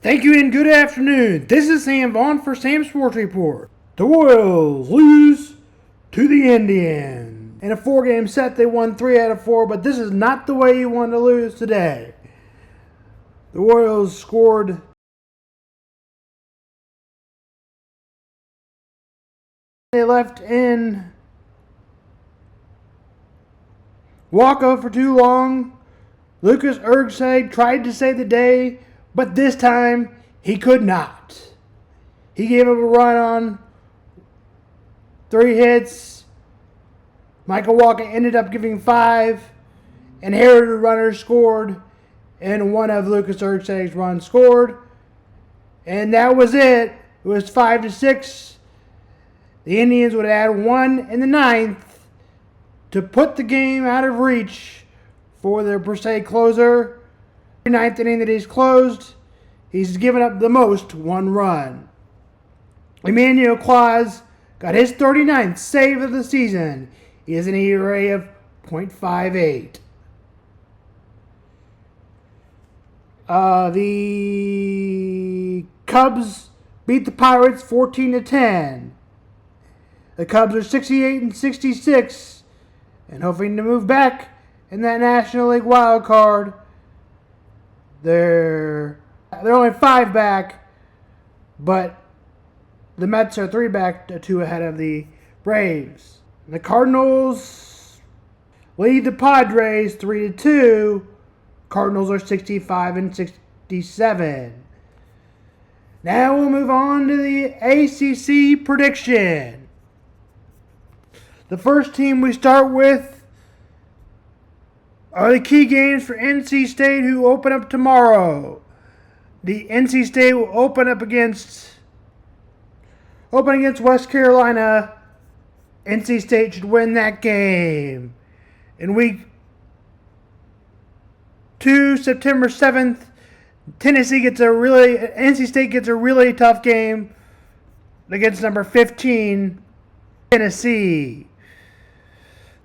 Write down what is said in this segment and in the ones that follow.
Thank you and good afternoon. This is Sam Vaughn for Sam's Sports Report. The Royals lose to the Indians. In a 4-game set, they won 3 out of 4, but this is not the way you want to lose today. The Royals scored they left in walkout for too long. Lucas Ergsag tried to save the day, but this time he could not. He gave up a run on 3 hits. Michael Walker ended up giving 5. Inherited runners scored, and one of Lucas Ergsag's runs scored. And that was it. It was 5-6. The Indians would add 1 in the 9th to put the game out of reach for their per se closer. The 9th inning that he's closed, he's given up the most 1 run. Emmanuel Claus got his 39th save of the season. He has an ERA of .58. The Cubs beat the Pirates 14-10. The Cubs are 68-66 and hoping to move back in that National League wild card. They're only 5 back, but the Mets are 3 back, 2 ahead of the Braves. The Cardinals lead the Padres 3-2. Cardinals are 65-67. Now we'll move on to the ACC prediction. The first team we start with are the key games for NC State, who open up tomorrow. The NC State will open against West Carolina. NC State should win that game. In week 2, September 7th, NC State gets a really tough game against number 15, Tennessee.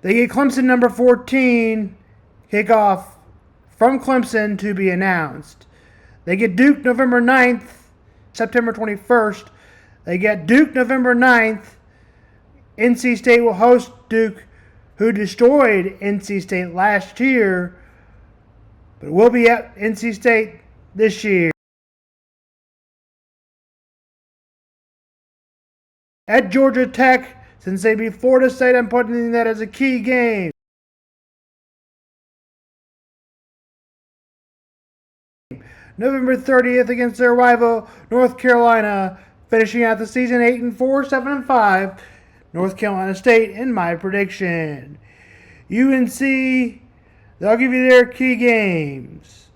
They get Clemson number 14 kickoff from Clemson to be announced. They get Duke November 9th, September 21st. They get Duke November 9th. NC State will host Duke, who destroyed NC State last year, but will be at NC State this year. At Georgia Tech, since they beat Florida State, I'm putting that as a key game. November 30th against their rival, North Carolina, finishing out the season 8-4, 7-5. North Carolina State in my prediction. UNC, they'll give you their key games.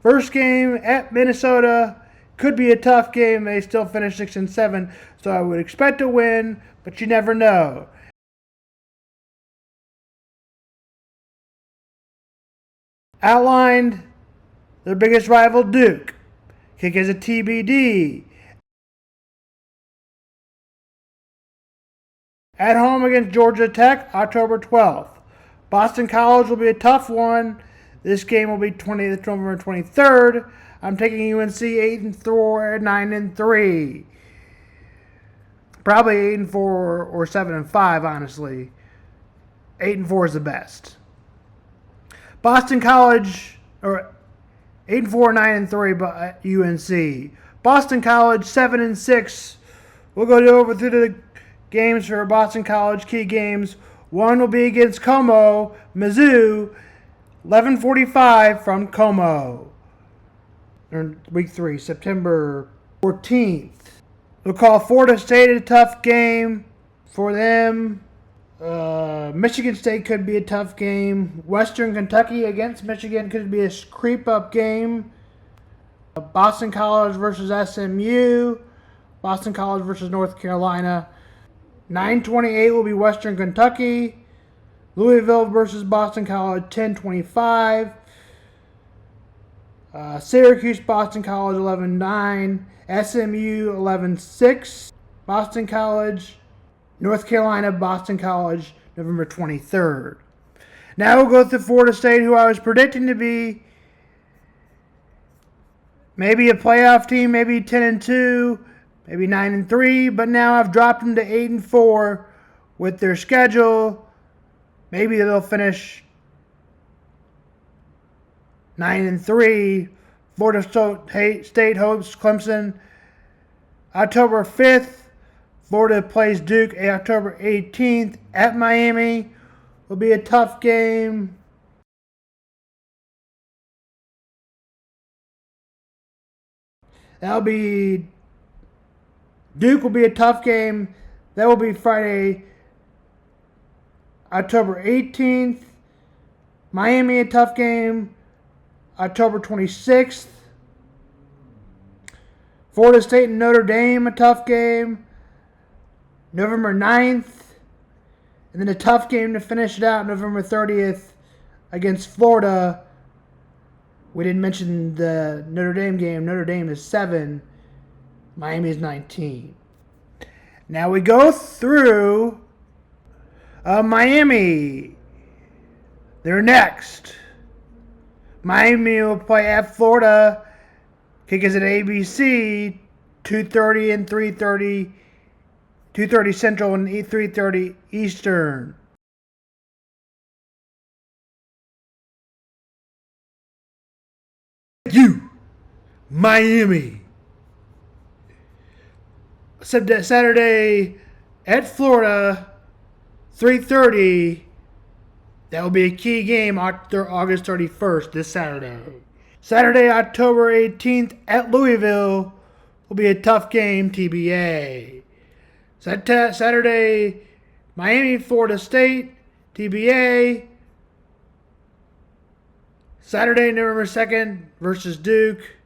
First game at Minnesota could be a tough game. They still finished 6-7, so I would expect a win, but you never know. Outlined, their biggest rival, Duke. Kick as a TBD. At home against Georgia Tech, October 12th. Boston College will be a tough one. This game will be November 23rd. I'm taking UNC 8-4, 9-3. Probably 8-4 or 7-5, honestly. 8-4 is the best. Boston College, or 8-4, 9-3, but UNC. Boston College 7-6. We'll go over through the games for Boston College, key games. One will be against Como, Mizzou, 11:45 from Como. Week 3, September 14th. We'll call Florida State a tough game for them. Michigan State could be a tough game. Western Kentucky against Michigan could be a creep-up game. Boston College versus SMU. Boston College versus North Carolina. 9:28 will be Western Kentucky. Louisville versus Boston College, 10:25. Syracuse, Boston College, 11-9. SMU, 11-6. Boston College, North Carolina, Boston College, November 23rd. Now we'll go through Florida State, who I was predicting to be maybe a playoff team, maybe 10-2, maybe 9-3, but now I've dropped them to 8-4 with their schedule. Maybe they'll finish 9-3. Florida State hosts Clemson October 5th. Florida plays Duke October 18th at Miami. Will be a tough game. Duke will be a tough game. That will be Friday, October 18th. Miami, a tough game, October 26th. Florida State and Notre Dame, a tough game, November 9th. And then a tough game to finish it out, November 30th against Florida. We didn't mention the Notre Dame game. Notre Dame is 7. Miami is 19. Now we go through Miami. They're next. Miami will play at Florida. Kick is at ABC, 2:30 and 3:30. 2:30 Central and 3:30 Eastern. You, Miami. Saturday at Florida, 3:30. That will be a key game August 31st, this Saturday. Saturday, October 18th at Louisville will be a tough game, TBA. Saturday, Miami, Florida State, TBA. Saturday, November 2nd versus Duke.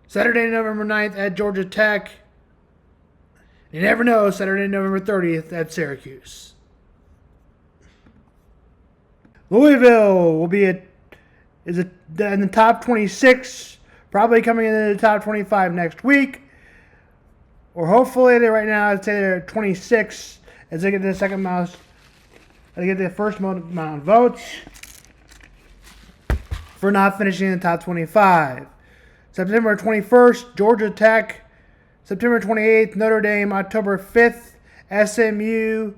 Saturday, November 9th at Georgia Tech. You never know, Saturday, November 30th at Syracuse. Louisville will be in the top 26, probably coming into the top 25 next week. Or hopefully, right now, I'd say they're 26 as they get the first amount of votes for not finishing in the top 25. September 21st, Georgia Tech. September 28th, Notre Dame. October 5th, SMU,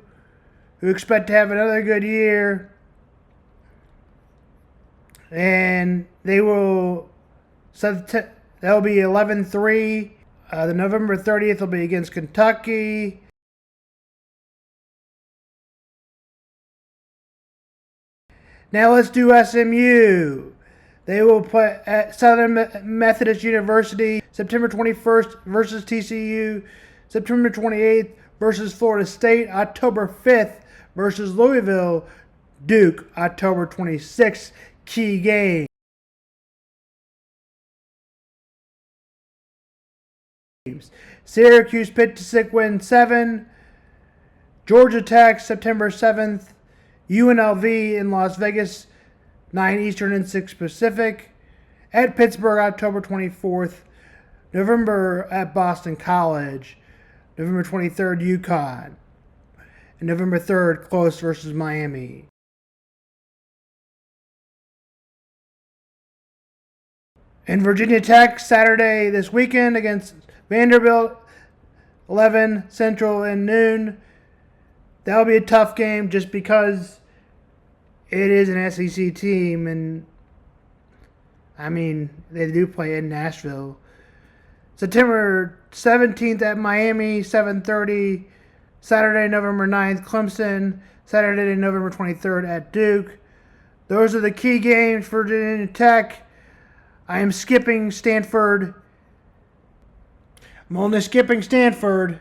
who expect to have another good year. And that will be 11-3. The November 30th will be against Kentucky. Now let's do SMU. They will play at Southern Methodist University September 21st versus TCU. September 28th versus Florida State. October 5th versus Louisville. Duke, October 26th. Key game. Syracuse, Pitt win 7. Georgia Tech, September 7th. UNLV in Las Vegas, 9 Eastern and 6 Pacific. At Pittsburgh, October 24th. November at Boston College. November 23rd, UConn. And November 3rd, Close versus Miami. And Virginia Tech, Saturday this weekend against Vanderbilt, 11 Central and noon. That'll be a tough game just because it is an SEC team, and I mean, they do play in Nashville. September 17th at Miami, 7:30. Saturday, November 9th, Clemson. Saturday, November 23rd at Duke. Those are the key games for Virginia Tech. I am skipping Stanford. I'm only skipping Stanford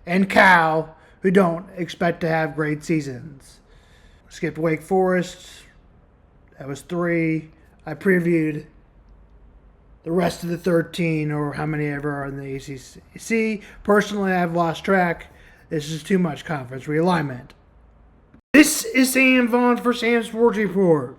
and Cal, who don't expect to have great seasons. Skipped Wake Forest. That was 3. I previewed the rest of the 13, or how many ever are in the ACC. Personally, I've lost track. This is too much conference realignment. This is Sam Vaughn for Sam's Sports Report.